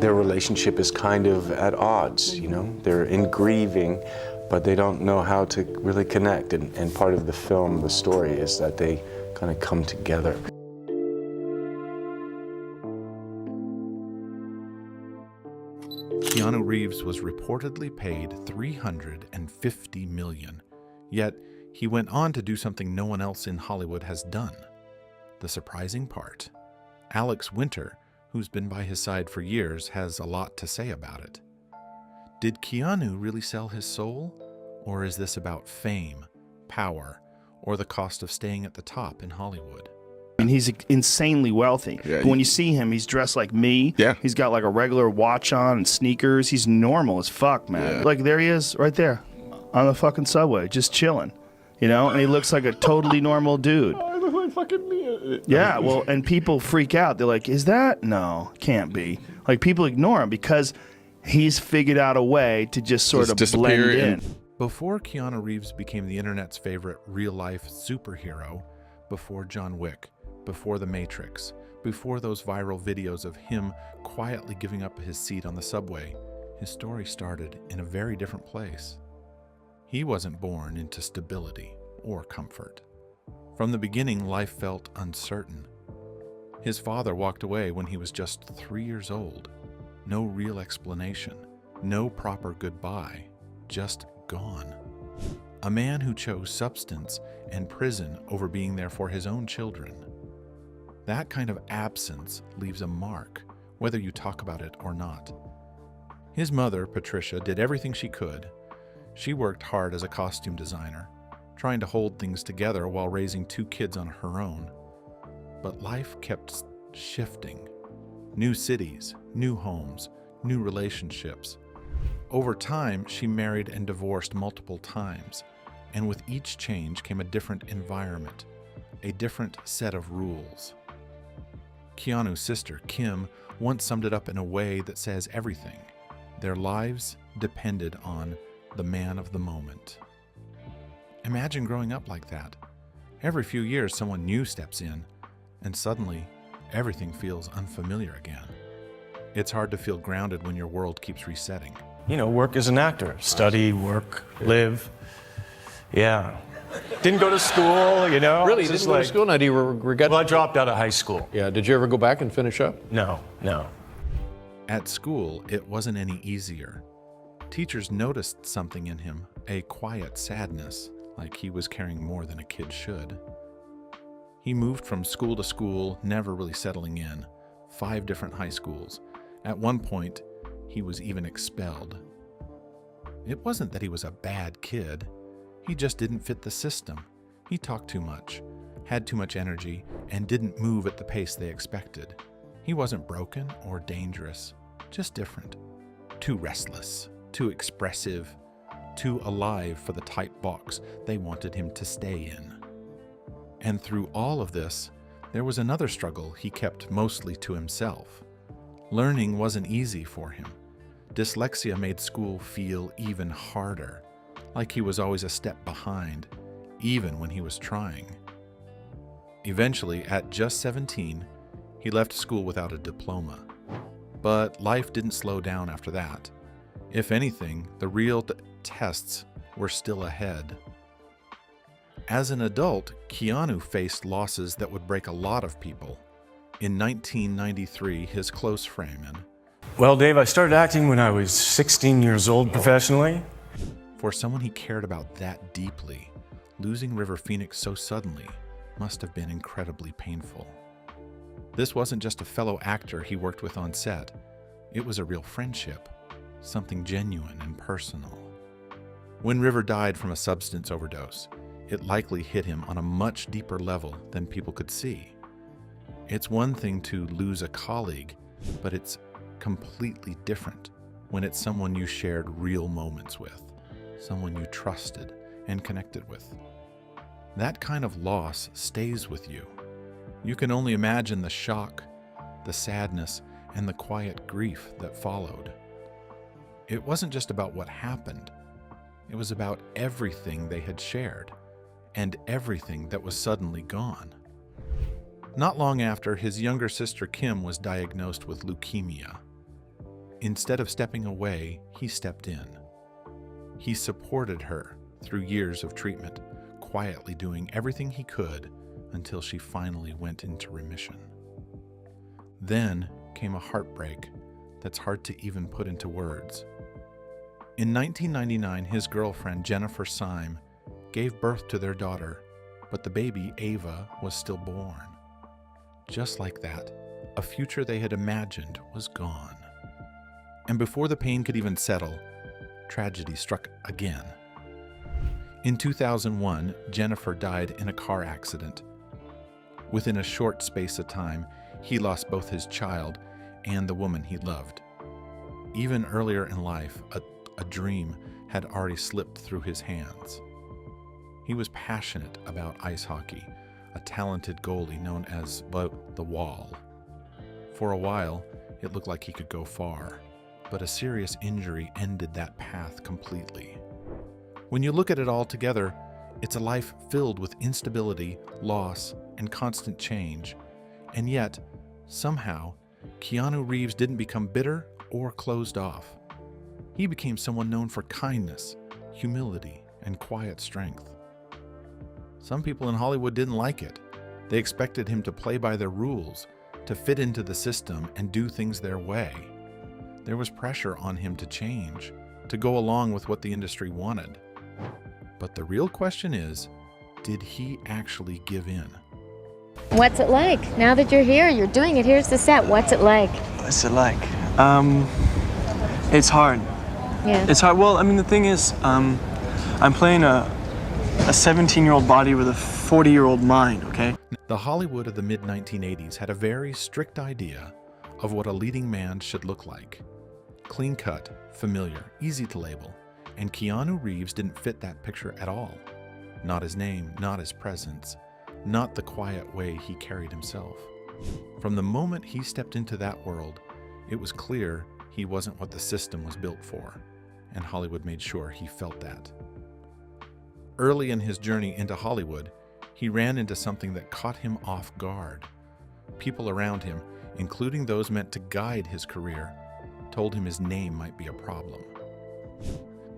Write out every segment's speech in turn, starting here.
their relationship is kind of at odds, you know? They're in grieving, but they don't know how to really connect. And part of the film, the story, is that they kind of come together. Keanu Reeves was reportedly paid $350 million, yet he went on to do something no one else in Hollywood has done. The surprising part, Alex Winter, who's been by his side for years, has a lot to say about it. Did Keanu really sell his soul? Or is this about fame, power, or the cost of staying at the top in Hollywood? And he's insanely wealthy. Yeah, but when you see him, he's dressed like me. Yeah. He's got like a regular watch on and sneakers. He's normal as fuck, man. Yeah. Like there he is right there on the fucking subway, just chilling, you know? And he looks like a totally normal dude. I look like fucking me. Yeah, well, and people freak out. They're like, is that? No, can't be. Like people ignore him because he's figured out a way to just sort of blend in. Before Keanu Reeves became the internet's favorite real-life superhero, before John Wick, before The Matrix, before those viral videos of him quietly giving up his seat on the subway, his story started in a very different place. He wasn't born into stability or comfort. From the beginning, life felt uncertain. His father walked away when he was just 3 years old. No real explanation, no proper goodbye, just gone. A man who chose substance and prison over being there for his own children. That kind of absence leaves a mark, whether you talk about it or not. His mother, Patricia, did everything she could. She worked hard as a costume designer, trying to hold things together while raising 2 kids on her own. But life kept shifting. New cities, new homes, new relationships. Over time, she married and divorced multiple times, and with each change came a different environment, a different set of rules. Keanu's sister, Kim, once summed it up in a way that says everything. Their lives depended on the man of the moment. Imagine growing up like that. Every few years, someone new steps in, and suddenly, everything feels unfamiliar again. It's hard to feel grounded when your world keeps resetting. You know, work as an actor. Study, work, live. Yeah. Didn't go to school, you know? Really? You didn't go to school? Now, do you regret? Well, I dropped out of high school. Yeah. Did you ever go back and finish up? No. At school, it wasn't any easier. Teachers noticed something in him, a quiet sadness, like he was carrying more than a kid should. He moved from school to school, never really settling in. 5 different high schools. At one point, he was even expelled. It wasn't that he was a bad kid. He just didn't fit the system. He talked too much, had too much energy, and didn't move at the pace they expected. He wasn't broken or dangerous, just different. Too restless, too expressive, too alive for the tight box they wanted him to stay in. And through all of this, there was another struggle he kept mostly to himself. Learning wasn't easy for him. Dyslexia made school feel even harder, like he was always a step behind, even when he was trying. Eventually, at just 17, he left school without a diploma. But life didn't slow down after that. If anything, the real tests were still ahead. As an adult, Keanu faced losses that would break a lot of people. In 1993, his close friend. Well, Dave, I started acting when I was 16 years old professionally. For someone he cared about that deeply, losing River Phoenix so suddenly must have been incredibly painful. This wasn't just a fellow actor he worked with on set. It was a real friendship, something genuine and personal. When River died from a substance overdose, it likely hit him on a much deeper level than people could see. It's one thing to lose a colleague, but it's completely different when it's someone you shared real moments with, someone you trusted and connected with. That kind of loss stays with you. You can only imagine the shock, the sadness, and the quiet grief that followed. It wasn't just about what happened. It was about everything they had shared, and everything that was suddenly gone. Not long after, his younger sister Kim was diagnosed with leukemia. Instead of stepping away, he stepped in. He supported her through years of treatment, quietly doing everything he could until she finally went into remission. Then came a heartbreak that's hard to even put into words. In 1999, his girlfriend, Jennifer Syme, gave birth to their daughter, but the baby, Ava, was still born. Just like that, a future they had imagined was gone. And before the pain could even settle, tragedy struck again. In 2001, Jennifer died in a car accident. Within a short space of time, he lost both his child and the woman he loved. Even earlier in life, a dream had already slipped through his hands. He was passionate about ice hockey, a talented goalie known as the Wall. For a while, it looked like he could go far, but a serious injury ended that path completely. When you look at it all together, it's a life filled with instability, loss, and constant change. And yet, somehow, Keanu Reeves didn't become bitter or closed off. He became someone known for kindness, humility, and quiet strength. Some people in Hollywood didn't like it. They expected him to play by their rules, to fit into the system and do things their way. There was pressure on him to change, to go along with what the industry wanted. But the real question is, did he actually give in? What's it like? Now that you're here, you're doing it, here's the set. What's it like? What's it like? It's hard. Yeah. It's hard. Well, I mean, the thing is, I'm playing a 17-year-old body with a 40-year-old mind, okay? The Hollywood of the mid-1980s had a very strict idea of what a leading man should look like. Clean-cut, familiar, easy to label, and Keanu Reeves didn't fit that picture at all. Not his name, not his presence, not the quiet way he carried himself. From the moment he stepped into that world, it was clear he wasn't what the system was built for, and Hollywood made sure he felt that. Early in his journey into Hollywood, he ran into something that caught him off guard. People around him, including those meant to guide his career, told him his name might be a problem.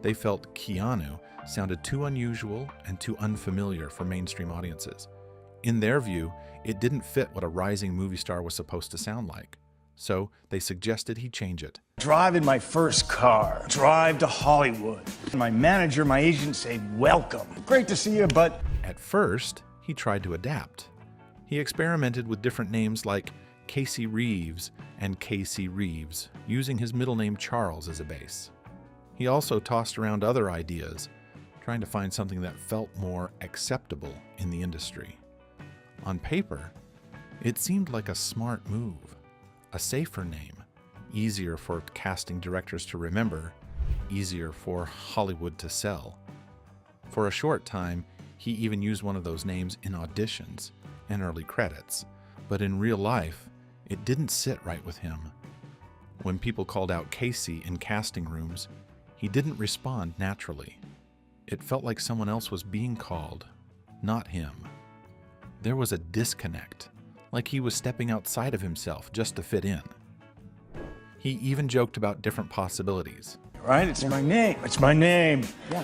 They felt Keanu sounded too unusual and too unfamiliar for mainstream audiences. In their view, it didn't fit what a rising movie star was supposed to sound like. So they suggested he change it. Driving my first car, drive to Hollywood. My manager, my agent say, welcome. Great to see you, but... At first, he tried to adapt. He experimented with different names like Casey Reeves and Casey Reeves, using his middle name Charles as a base. He also tossed around other ideas, trying to find something that felt more acceptable in the industry. On paper, it seemed like a smart move, a safer name, easier for casting directors to remember, easier for Hollywood to sell. For a short time, he even used one of those names in auditions and early credits, but in real life, it didn't sit right with him. When people called out Casey in casting rooms, he didn't respond naturally. It felt like someone else was being called, not him. There was a disconnect, like he was stepping outside of himself just to fit in. He even joked about different possibilities. Right? It's my name. It's my name. Yeah.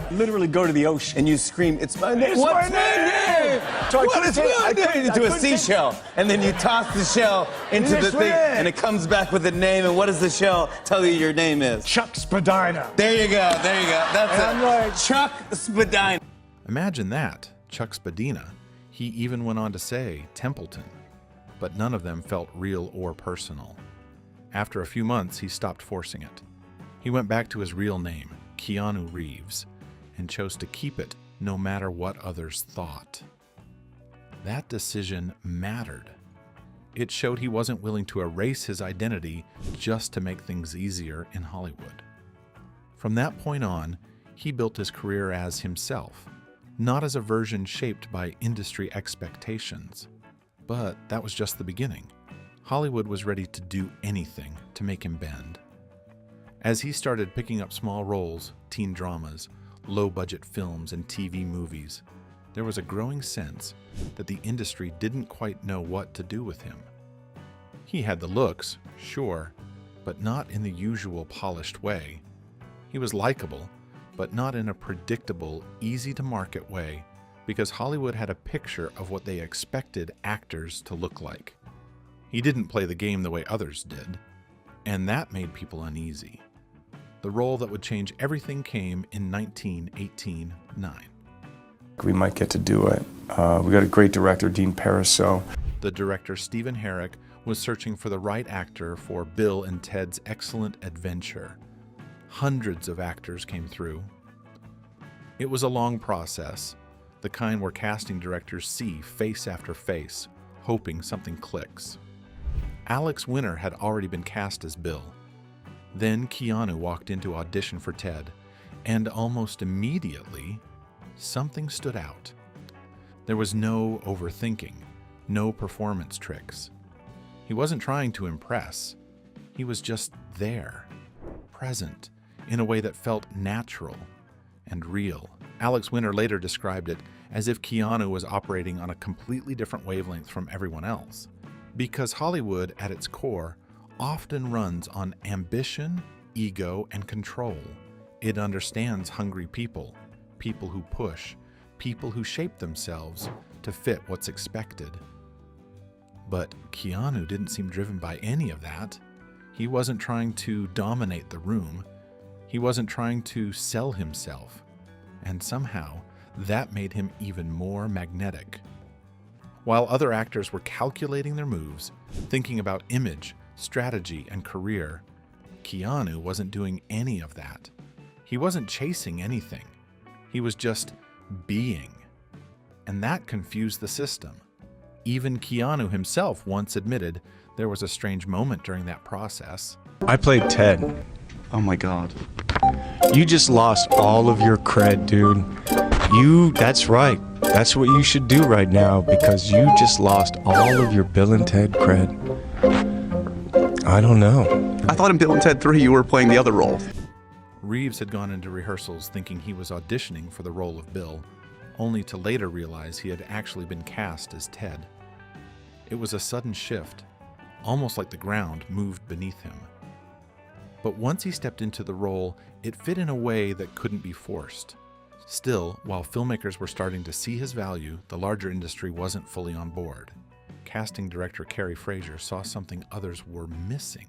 And literally go to the ocean. And you scream, it's my name. It's What's my name? So I turned it into a seashell. And then you toss the shell into the thing, and it comes back with a name. And what does the shell tell you your name is? Chuck Spadina. There you go. There you go. That's And it. I'm like, Chuck Spadina. Imagine that, Chuck Spadina. He even went on to say Templeton, but none of them felt real or personal. After a few months, he stopped forcing it. He went back to his real name, Keanu Reeves, and chose to keep it no matter what others thought. That decision mattered. It showed he wasn't willing to erase his identity just to make things easier in Hollywood. From that point on, he built his career as himself, not as a version shaped by industry expectations. But that was just the beginning. Hollywood was ready to do anything to make him bend. As he started picking up small roles, teen dramas, low-budget films, and TV movies, there was a growing sense that the industry didn't quite know what to do with him. He had the looks, sure, but not in the usual polished way. He was likable, but not in a predictable, easy-to-market way, because Hollywood had a picture of what they expected actors to look like. He didn't play the game the way others did, and that made people uneasy. The role that would change everything came in 1918-9. We might get to do it. We got a great director, Dean Pariseau. The director, Stephen Herrick, was searching for the right actor for Bill and Ted's Excellent Adventure. Hundreds of actors came through. It was a long process, the kind where casting directors see face after face, hoping something clicks. Alex Winter had already been cast as Bill. Then Keanu walked in to audition for Ted, and almost immediately, something stood out. There was no overthinking, no performance tricks. He wasn't trying to impress. He was just there, present, in a way that felt natural and real. Alex Winter later described it as if Keanu was operating on a completely different wavelength from everyone else. Because Hollywood, at its core, often runs on ambition, ego, and control. It understands hungry people, people who push, people who shape themselves to fit what's expected. But Keanu didn't seem driven by any of that. He wasn't trying to dominate the room. He wasn't trying to sell himself. And somehow, that made him even more magnetic. While other actors were calculating their moves, thinking about image, strategy, and career, Keanu wasn't doing any of that. He wasn't chasing anything. He was just being. And that confused the system. Even Keanu himself once admitted there was a strange moment during that process. I played Ted. Oh my God. You just lost all of your cred, dude. That's right. That's what you should do right now, because you just lost all of your Bill and Ted cred. I don't know. I thought in Bill and Ted 3 you were playing the other role. Reeves had gone into rehearsals thinking he was auditioning for the role of Bill, only to later realize he had actually been cast as Ted. It was a sudden shift, almost like the ground moved beneath him. But once he stepped into the role, it fit in a way that couldn't be forced. Still, while filmmakers were starting to see his value, the larger industry wasn't fully on board. Casting director Carrie Fraser saw something others were missing.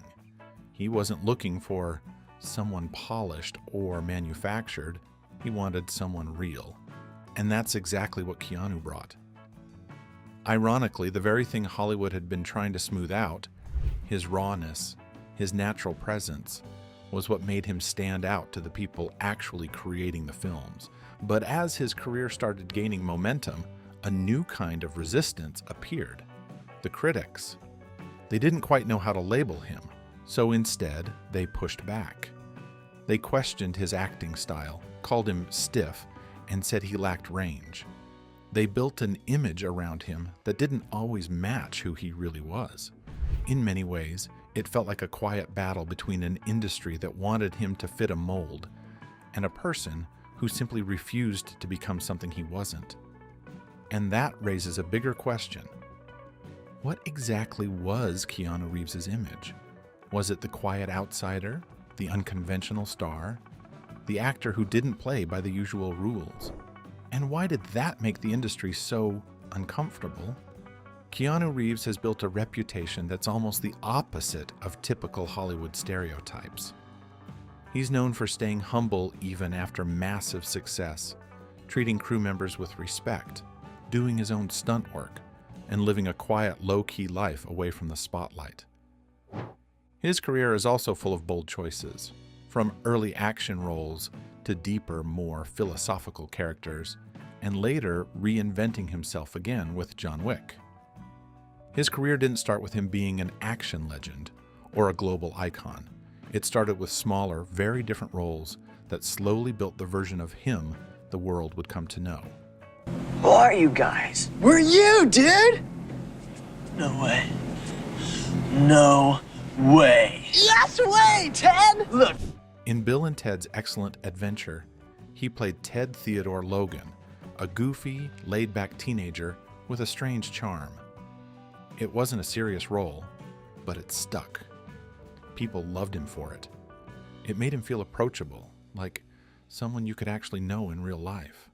He wasn't looking for someone polished or manufactured. He wanted someone real. And that's exactly what Keanu brought. Ironically, the very thing Hollywood had been trying to smooth out, his rawness, his natural presence, was what made him stand out to the people actually creating the films. But as his career started gaining momentum, a new kind of resistance appeared. The critics. They didn't quite know how to label him, so instead they pushed back. They questioned his acting style, called him stiff, and said he lacked range. They built an image around him that didn't always match who he really was. In many ways, it felt like a quiet battle between an industry that wanted him to fit a mold and a person who simply refused to become something he wasn't. And that raises a bigger question. What exactly was Keanu Reeves' image? Was it the quiet outsider, the unconventional star, the actor who didn't play by the usual rules? And why did that make the industry so uncomfortable? Keanu Reeves has built a reputation that's almost the opposite of typical Hollywood stereotypes. He's known for staying humble even after massive success, treating crew members with respect, doing his own stunt work, and living a quiet, low-key life away from the spotlight. His career is also full of bold choices, from early action roles to deeper, more philosophical characters, and later reinventing himself again with John Wick. His career didn't start with him being an action legend or a global icon. It started with smaller, very different roles that slowly built the version of him the world would come to know. Who are you guys? We're you, dude! No way. No way. Yes way, Ted! Look. In Bill and Ted's Excellent Adventure, he played Ted Theodore Logan, a goofy, laid-back teenager with a strange charm. It wasn't a serious role, but it stuck. People loved him for it. It made him feel approachable, like someone you could actually know in real life.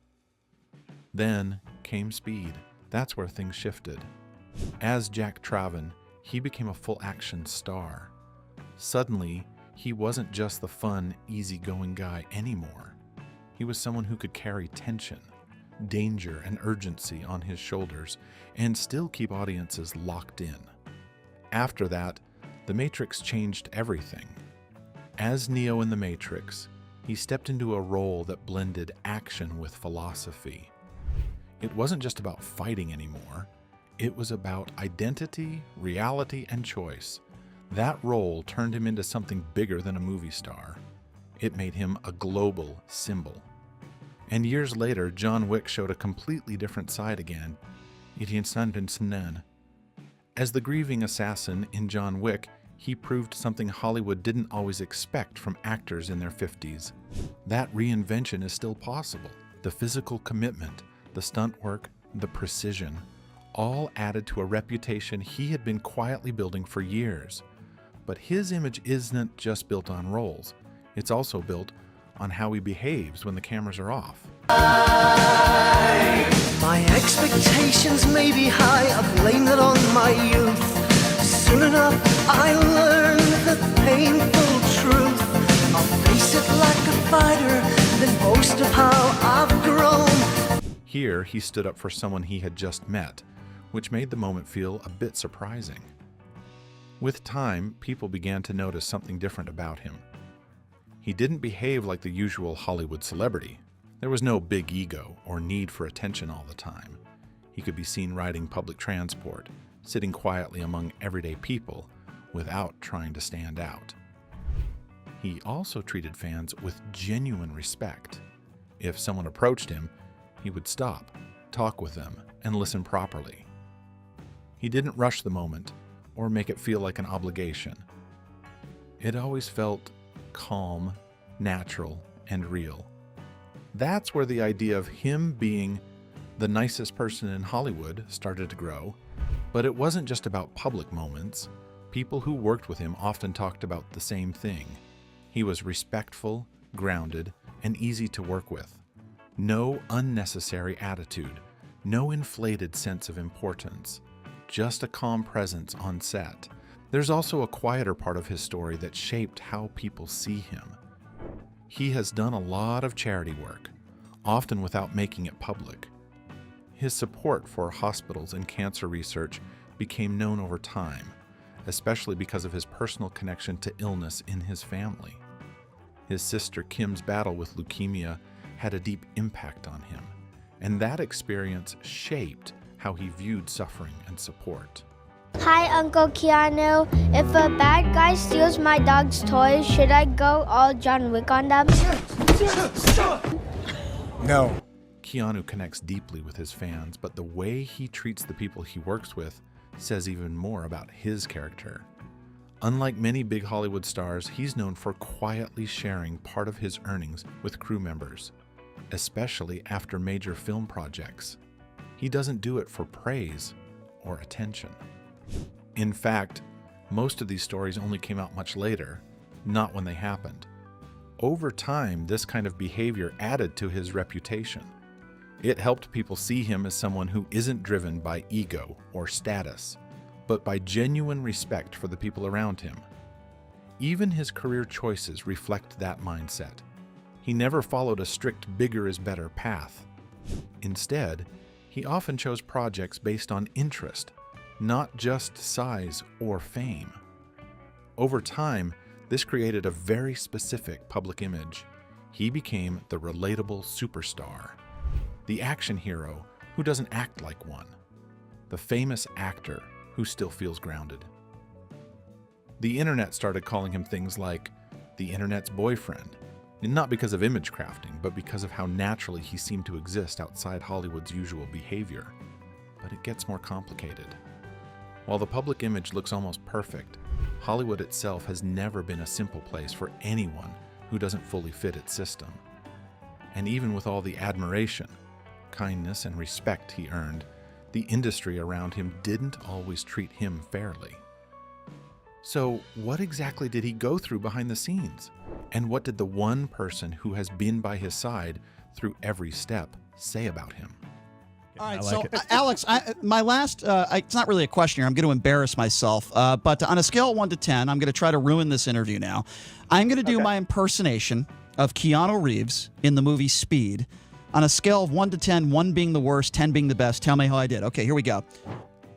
Then came Speed. That's where things shifted. As Jack Traven, he became a full-action star. Suddenly, he wasn't just the fun, easygoing guy anymore. He was someone who could carry tension, danger, and urgency on his shoulders and still keep audiences locked in. After that, The Matrix changed everything. As Neo in The Matrix, he stepped into a role that blended action with philosophy. It wasn't just about fighting anymore. It was about identity, reality, and choice. That role turned him into something bigger than a movie star. It made him a global symbol. And years later, John Wick showed a completely different side again. As the grieving assassin in John Wick, he proved something Hollywood didn't always expect from actors in their 50s. That reinvention is still possible. The physical commitment, the stunt work, the precision, all added to a reputation he had been quietly building for years. But his image isn't just built on roles. It's also built on how he behaves when the cameras are off. My expectations may be high, I blame it on my youth. Soon enough, I learned the painful truth. I'll face it like a fighter, then boast of how I've grown. Here, he stood up for someone he had just met, which made the moment feel a bit surprising. With time, people began to notice something different about him. He didn't behave like the usual Hollywood celebrity. There was no big ego or need for attention all the time. He could be seen riding public transport, sitting quietly among everyday people without trying to stand out. He also treated fans with genuine respect. If someone approached him, he would stop, talk with them, and listen properly. He didn't rush the moment or make it feel like an obligation. It always felt calm, natural, and real. That's where the idea of him being the nicest person in Hollywood started to grow. But it wasn't just about public moments. People who worked with him often talked about the same thing. He was respectful, grounded, and easy to work with. No unnecessary attitude, no inflated sense of importance, just a calm presence on set. There's also a quieter part of his story that shaped how people see him. He has done a lot of charity work, often without making it public. His support for hospitals and cancer research became known over time, especially because of his personal connection to illness in his family. His sister Kim's battle with leukemia had a deep impact on him, and that experience shaped how he viewed suffering and support. Hi, Uncle Keanu. If a bad guy steals my dog's toys, should I go all John Wick on them? No. Keanu connects deeply with his fans, but the way he treats the people he works with says even more about his character. Unlike many big Hollywood stars, he's known for quietly sharing part of his earnings with crew members, especially after major film projects. He doesn't do it for praise or attention. In fact, most of these stories only came out much later, not when they happened. Over time, this kind of behavior added to his reputation. It helped people see him as someone who isn't driven by ego or status, but by genuine respect for the people around him. Even his career choices reflect that mindset. He never followed a strict bigger is better path. Instead, he often chose projects based on interest, not just size or fame. Over time, this created a very specific public image. He became the relatable superstar, the action hero who doesn't act like one, the famous actor who still feels grounded. The internet started calling him things like the internet's boyfriend, and not because of image crafting, but because of how naturally he seemed to exist outside Hollywood's usual behavior. But it gets more complicated. While the public image looks almost perfect, Hollywood itself has never been a simple place for anyone who doesn't fully fit its system. And even with all the admiration, kindness, and respect he earned, the industry around him didn't always treat him fairly. So what exactly did he go through behind the scenes? And what did the one person who has been by his side through every step say about him? All right, Alex, my last, it's not really a question here. I'm going to embarrass myself. But on a scale of 1 to 10, I'm going to try to ruin this interview now. I'm going to do my impersonation of Keanu Reeves in the movie Speed. On a scale of 1 to 10, 1 being the worst, 10 being the best, tell me how I did. Okay, here we go.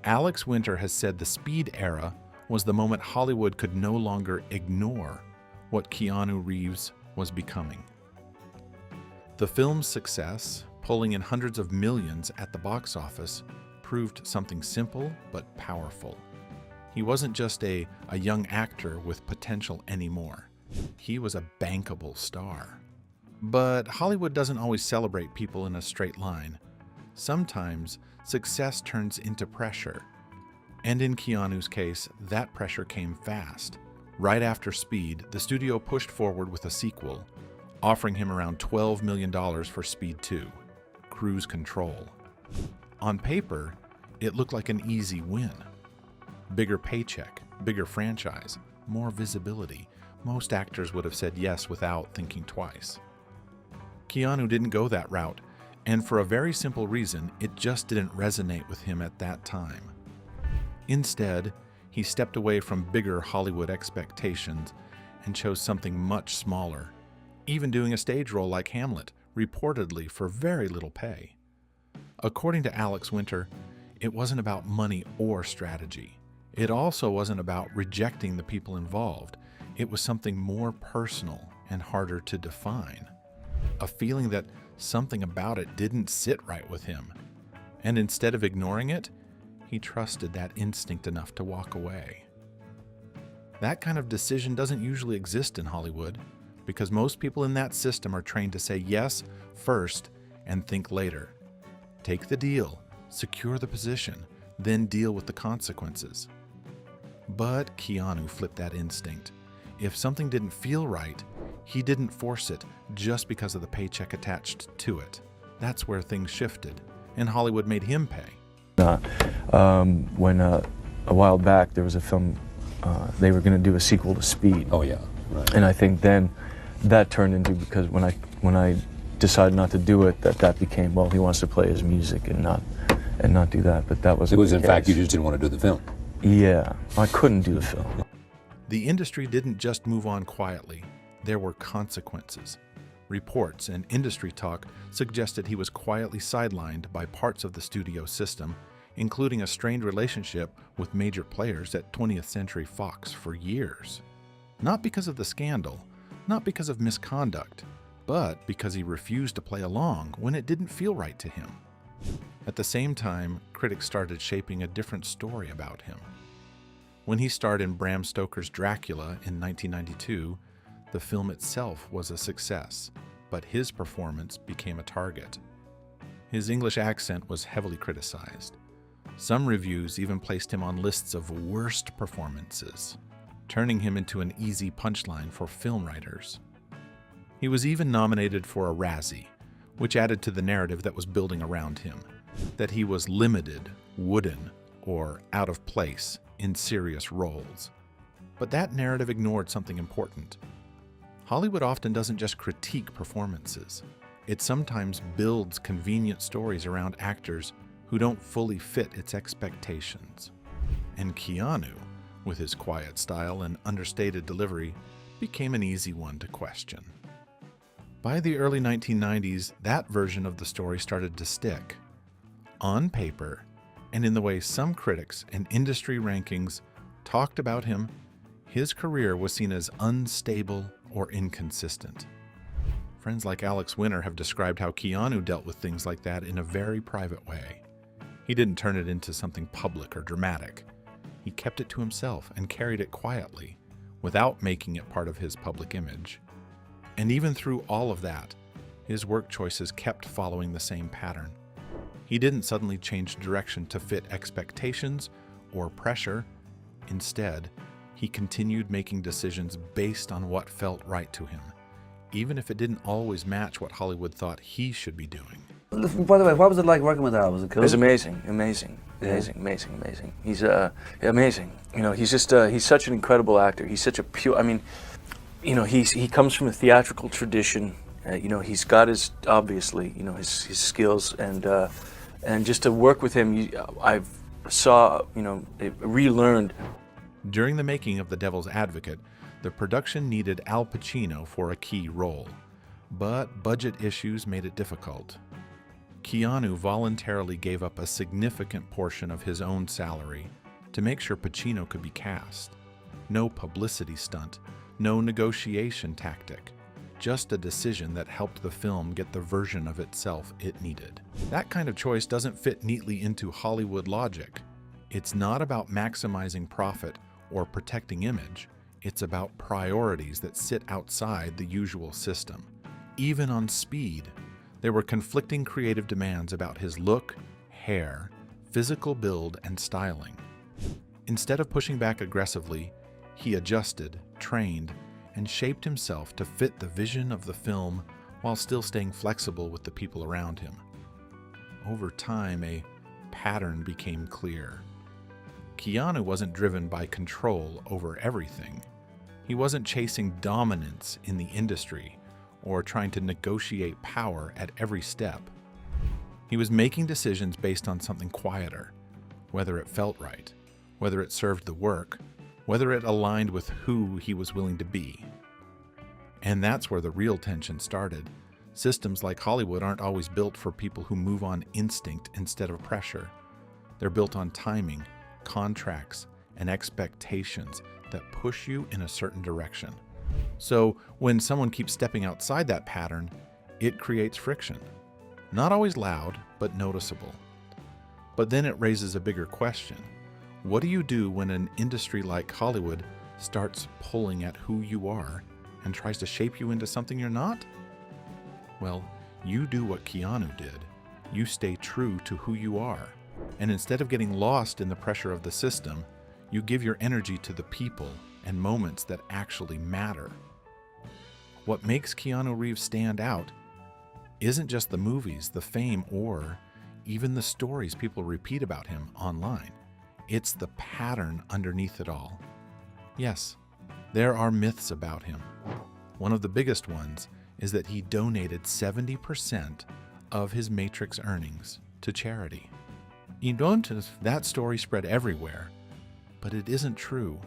Alex Winter has said the Speed era was the moment Hollywood could no longer ignore what Keanu Reeves was becoming. The film's success, pulling in hundreds of millions at the box office, proved something simple but powerful. He wasn't just a young actor with potential anymore. He was a bankable star. But Hollywood doesn't always celebrate people in a straight line. Sometimes success turns into pressure. And in Keanu's case, that pressure came fast. Right after Speed, the studio pushed forward with a sequel, offering him around $12 million for Speed 2. Cruise Control. On paper, it looked like an easy win. Bigger paycheck, bigger franchise, more visibility. Most actors would have said yes without thinking twice. Keanu didn't go that route, and for a very simple reason, it just didn't resonate with him at that time. Instead, he stepped away from bigger Hollywood expectations and chose something much smaller, even doing a stage role like Hamlet, reportedly for very little pay. According to Alex Winter, it wasn't about money or strategy. It also wasn't about rejecting the people involved. It was something more personal and harder to define. A feeling that something about it didn't sit right with him. And instead of ignoring it, he trusted that instinct enough to walk away. That kind of decision doesn't usually exist in Hollywood, because most people in that system are trained to say yes first and think later. Take the deal, secure the position, then deal with the consequences. But Keanu flipped that instinct. If something didn't feel right, he didn't force it just because of the paycheck attached to it. That's where things shifted, and Hollywood made him pay. When a while back there was a film, they were going to do a sequel to Speed. Oh yeah, right. And I think then that turned into, because when I decided not to do it, that became, well, he wants to play his music and not do that. But that was. It was in fact you just didn't want to do the film. Yeah, I couldn't do the film. The industry didn't just move on quietly. There were consequences. Reports and industry talk suggested he was quietly sidelined by parts of the studio system, including a strained relationship with major players at 20th Century Fox for years. Not because of the scandal, not because of misconduct, but because he refused to play along when it didn't feel right to him. At the same time, critics started shaping a different story about him. When he starred in Bram Stoker's Dracula in 1992, the film itself was a success, but his performance became a target. His English accent was heavily criticized. Some reviews even placed him on lists of worst performances, turning him into an easy punchline for film writers. He was even nominated for a Razzie, which added to the narrative that was building around him, that he was limited, wooden, or out of place in serious roles. But that narrative ignored something important. Hollywood often doesn't just critique performances. It sometimes builds convenient stories around actors who don't fully fit its expectations. And Keanu, with his quiet style and understated delivery, became an easy one to question. By the early 1990s, that version of the story started to stick. On paper, and in the way some critics and industry rankings talked about him, his career was seen as unstable or inconsistent. Friends like Alex Winter have described how Keanu dealt with things like that in a very private way. He didn't turn it into something public or dramatic. He kept it to himself and carried it quietly, without making it part of his public image. And even through all of that, his work choices kept following the same pattern. He didn't suddenly change direction to fit expectations or pressure. Instead, he continued making decisions based on what felt right to him, even if it didn't always match what Hollywood thought he should be doing. By the way, what was it like working with Al? Was it cool? It was amazing, amazing. Amazing. He's amazing. You know, he's just he's such an incredible actor. He's such a pure. I mean, you know, he comes from a theatrical tradition. You know, he's got his obviously, you know, his skills, and just to work with him, I saw, you know, relearned. During the making of The Devil's Advocate, the production needed Al Pacino for a key role, but budget issues made it difficult. Keanu voluntarily gave up a significant portion of his own salary to make sure Pacino could be cast. No publicity stunt, no negotiation tactic, just a decision that helped the film get the version of itself it needed. That kind of choice doesn't fit neatly into Hollywood logic. It's not about maximizing profit or protecting image. It's about priorities that sit outside the usual system. Even on Speed, there were conflicting creative demands about his look, hair, physical build, and styling. Instead of pushing back aggressively, he adjusted, trained, and shaped himself to fit the vision of the film while still staying flexible with the people around him. Over time, a pattern became clear. Keanu wasn't driven by control over everything. He wasn't chasing dominance in the industry or trying to negotiate power at every step. He was making decisions based on something quieter, whether it felt right, whether it served the work, whether it aligned with who he was willing to be. And that's where the real tension started. Systems like Hollywood aren't always built for people who move on instinct instead of pressure. They're built on timing, contracts, and expectations that push you in a certain direction. So when someone keeps stepping outside that pattern, it creates friction. Not always loud, but noticeable. But then it raises a bigger question. What do you do when an industry like Hollywood starts pulling at who you are and tries to shape you into something you're not? Well, you do what Keanu did. You stay true to who you are. And instead of getting lost in the pressure of the system, you give your energy to the people and moments that actually matter. What makes Keanu Reeves stand out isn't just the movies, the fame, or even the stories people repeat about him online. It's the pattern underneath it all. Yes, there are myths about him. One of the biggest ones is that he donated 70% of his Matrix earnings to charity. That story spread everywhere, but it isn't true.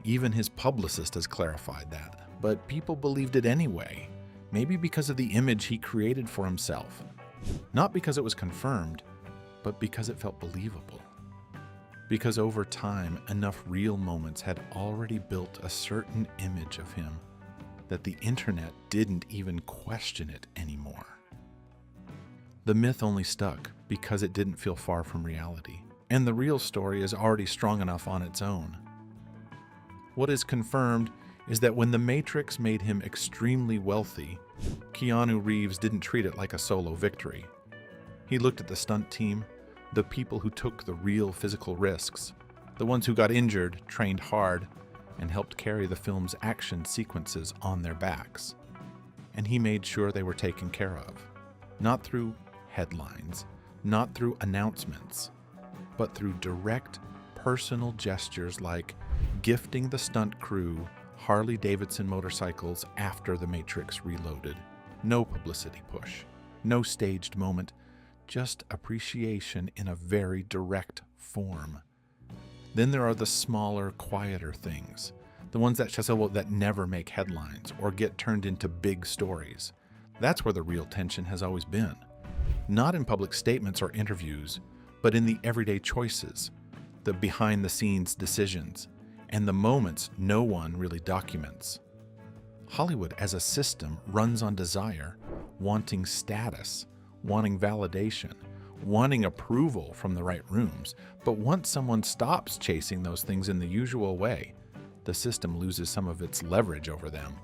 Even his publicist has clarified that, but people believed it anyway, maybe because of the image he created for himself. Not because it was confirmed, but because it felt believable. Because over time, enough real moments had already built a certain image of him that the internet didn't even question it anymore. The myth only stuck because it didn't feel far from reality, and the real story is already strong enough on its own. What is confirmed is that when The Matrix made him extremely wealthy, Keanu Reeves didn't treat it like a solo victory. He looked at the stunt team, the people who took the real physical risks, the ones who got injured, trained hard, and helped carry the film's action sequences on their backs. And he made sure they were taken care of, not through headlines, not through announcements, but through direct, personal gestures like gifting the stunt crew Harley-Davidson motorcycles after The Matrix Reloaded. No publicity push, no staged moment, just appreciation in a very direct form. Then there are the smaller, quieter things, the ones that never make headlines or get turned into big stories. That's where the real tension has always been. Not in public statements or interviews, but in the everyday choices, the behind-the-scenes decisions, and the moments no one really documents. Hollywood as a system runs on desire, wanting status, wanting validation, wanting approval from the right rooms. But once someone stops chasing those things in the usual way, the system loses some of its leverage over them.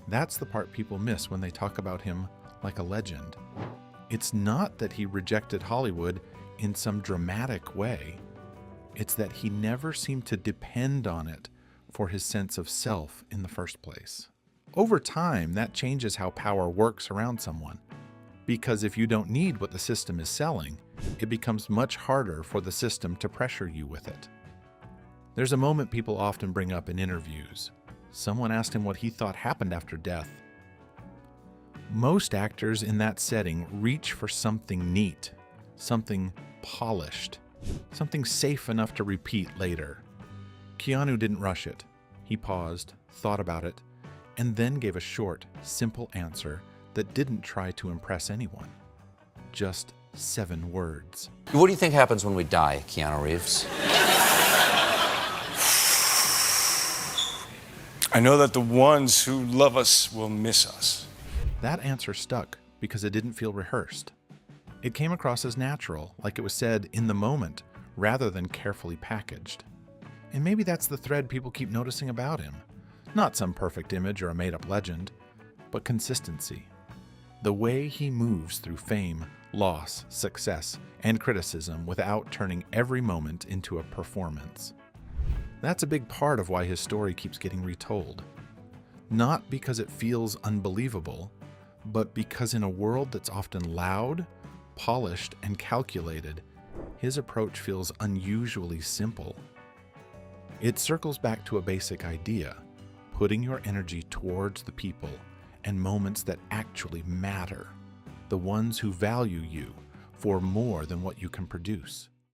That's the part people miss when they talk about him like a legend. It's not that he rejected Hollywood in some dramatic way. It's that he never seemed to depend on it for his sense of self in the first place. Over time, that changes how power works around someone. Because if you don't need what the system is selling, it becomes much harder for the system to pressure you with it. There's a moment people often bring up in interviews. Someone asked him what he thought happened after death. Most actors in that setting reach for something neat, something polished, something safe enough to repeat later. Keanu didn't rush it. He paused, thought about it, and then gave a short, simple answer that didn't try to impress anyone. Just 7 words. What do you think happens when we die, Keanu Reeves? I know that the ones who love us will miss us. That answer stuck because it didn't feel rehearsed. It came across as natural, like it was said in the moment, rather than carefully packaged. And maybe that's the thread people keep noticing about him. Not some perfect image or a made-up legend, but consistency. The way he moves through fame, loss, success, and criticism without turning every moment into a performance. That's a big part of why his story keeps getting retold. Not because it feels unbelievable, but because in a world that's often loud, polished, and calculated, his approach feels unusually simple. It circles back to a basic idea, putting your energy towards the people and moments that actually matter, the ones who value you for more than what you can produce.